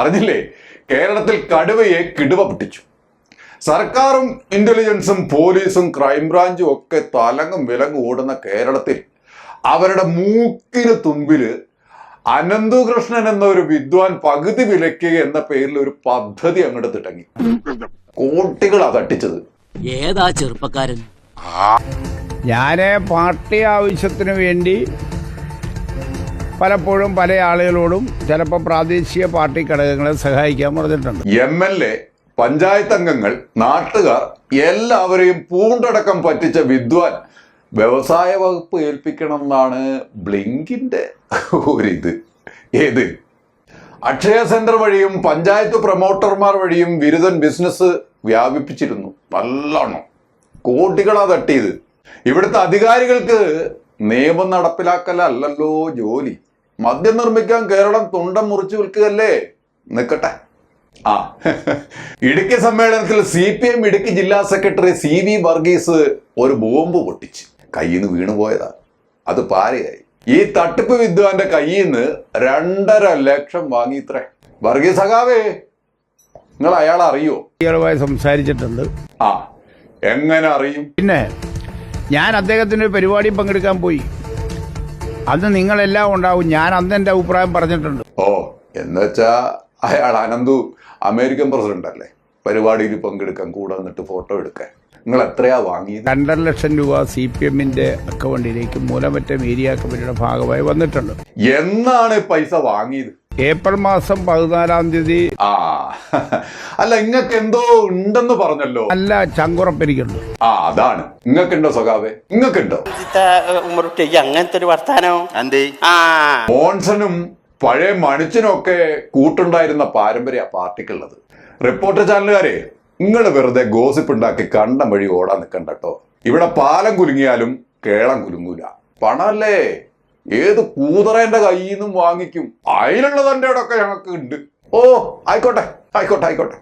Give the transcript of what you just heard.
അറിഞ്ഞില്ലേ? കേരളത്തിൽ കടുവയെ കിടുവ പൊട്ടിച്ചു. സർക്കാരും ഇന്റലിജൻസും പോലീസും ക്രൈംബ്രാഞ്ചും ഒക്കെ തലങ്ങും വിലങ്ങും ഓടുന്ന കേരളത്തിൽ അവരുടെ മൂക്കിന് തുമ്പില് അനന്തകൃഷ്ണൻ എന്ന ഒരു വിദ്വാൻ പകുതി വിലയ്ക്ക് എന്ന പേരിൽ ഒരു പദ്ധതി അങ്ങോട്ട് തിട്ടങ്ങി. കോടികളാ തട്ടിച്ചത്. ഏതാ ചെറുപ്പക്കാരൻ? ഞാന് പാർട്ടി ആവശ്യത്തിന് വേണ്ടി പലപ്പോഴും പല ആളുകളോടും ചിലപ്പോൾ പ്രാദേശിക പാർട്ടി ഘടകങ്ങളെ സഹായിക്കാൻ പറഞ്ഞിട്ടുണ്ട്. MLA, പഞ്ചായത്ത് അംഗങ്ങൾ, നാട്ടുകാർ എല്ലാവരെയും പൂണ്ടടക്കം പറ്റിച്ച വിദ്വാൻ വ്യവസായ വകുപ്പ് ഏൽപ്പിക്കണം എന്നാണ് ബ്ലിങ്കിന്റെ ഒരിത്. ഏത്? അക്ഷയ സെന്റർ വഴിയും പഞ്ചായത്ത് പ്രൊമോട്ടർമാർ വഴിയും ബിരുദൻ ബിസിനസ് വ്യാപിപ്പിച്ചിരുന്നു. നല്ലോണം കോടികളാ തട്ടിയത്. ഇവിടുത്തെ അധികാരികൾക്ക് നിയമം നടപ്പിലാക്കലല്ലോ ജോലി. മദ്യം നിർമ്മിക്കാൻ കേരളം തുണ്ടം മുറിച്ചു വിൽക്കുകയല്ലേ. നിൽക്കട്ടെ. ഇടുക്കി സമ്മേളനത്തിൽ CPM ഇടുക്കി ജില്ലാ സെക്രട്ടറി CV വർഗീസ് ഒരു ബോംബ് പൊട്ടിച്ച് കയ്യിൽ നിന്ന് വീണുപോയതാ. അത് പാരയായി. ഈ തട്ടിപ്പ് വിദ്വാന്റെ കയ്യിൽ നിന്ന് 2.5 ലക്ഷം വാങ്ങിത്രേ. വർഗീസ് സഖാവേ, നിങ്ങൾ അയാളെ അറിയോ? സംസാരിച്ചിട്ടുണ്ട്. എങ്ങനെ അറിയും? പിന്നെ ഞാൻ അദ്ദേഹത്തിന്റെ പരിപാടി പങ്കെടുക്കാൻ പോയി. അന്ന് നിങ്ങളെല്ലാം ഉണ്ടാവും. ഞാൻ അന്ന് എന്റെ അഭിപ്രായം പറഞ്ഞിട്ടുണ്ട്. എന്നുവെച്ചാ അയാൾ അനന്തു അമേരിക്കൻ പ്രസിഡന്റ് അല്ലേ? പരിപാടിയിൽ പങ്കെടുക്കാൻ കൂടെ വന്നിട്ട് ഫോട്ടോ എടുക്കാൻ നിങ്ങൾ എത്രയാ വാങ്ങിയത്? 2.5 ലക്ഷം രൂപ CPMന്റെ അക്കൗണ്ടിലേക്ക് മൂലമറ്റം ഏരിയ കമ്മിറ്റിയുടെ ഭാഗമായി വന്നിട്ടുണ്ട്. എന്നാണ് പൈസ വാങ്ങിയത്? ഏപ്രിൽ മാസം 14-ാം തീയതി. അല്ല, നിങ്ങൾക്ക് എന്തോ ഉണ്ടെന്ന് പറഞ്ഞല്ലോ. അല്ല, ചങ്കുറപ്പെരിക്കുണ്ട്. അതാണ്. നിങ്ങൾക്കുണ്ടോ സഖാവേ? നിങ്ങൾക്കുണ്ടോ? അങ്ങനത്തെ ഒരു വർത്താനം. മോൺസണും പഴയ മണിച്ചനും ഒക്കെ കൂട്ടുണ്ടായിരുന്ന പാരമ്പര്യ പാർട്ടിക്കുള്ളത്. റിപ്പോർട്ടർ ചാനലുകാരെ, നിങ്ങൾ വെറുതെ ഗോസിപ്പ് ഉണ്ടാക്കി കണ്ടം വഴി ഓടാൻ നിൽക്കണ്ട കേട്ടോ. ഇവിടെ പാലം കുലുങ്ങിയാലും കേളം കുലുങ്ങൂല. പണല്ലേ ഏത് കൂതറേന്റെ കയ്യിൽ നിന്നും വാങ്ങിക്കും. അതിലുള്ള തന്റെ ഒക്കെ ഞങ്ങൾക്ക് ഉണ്ട്. ആയിക്കോട്ടെ.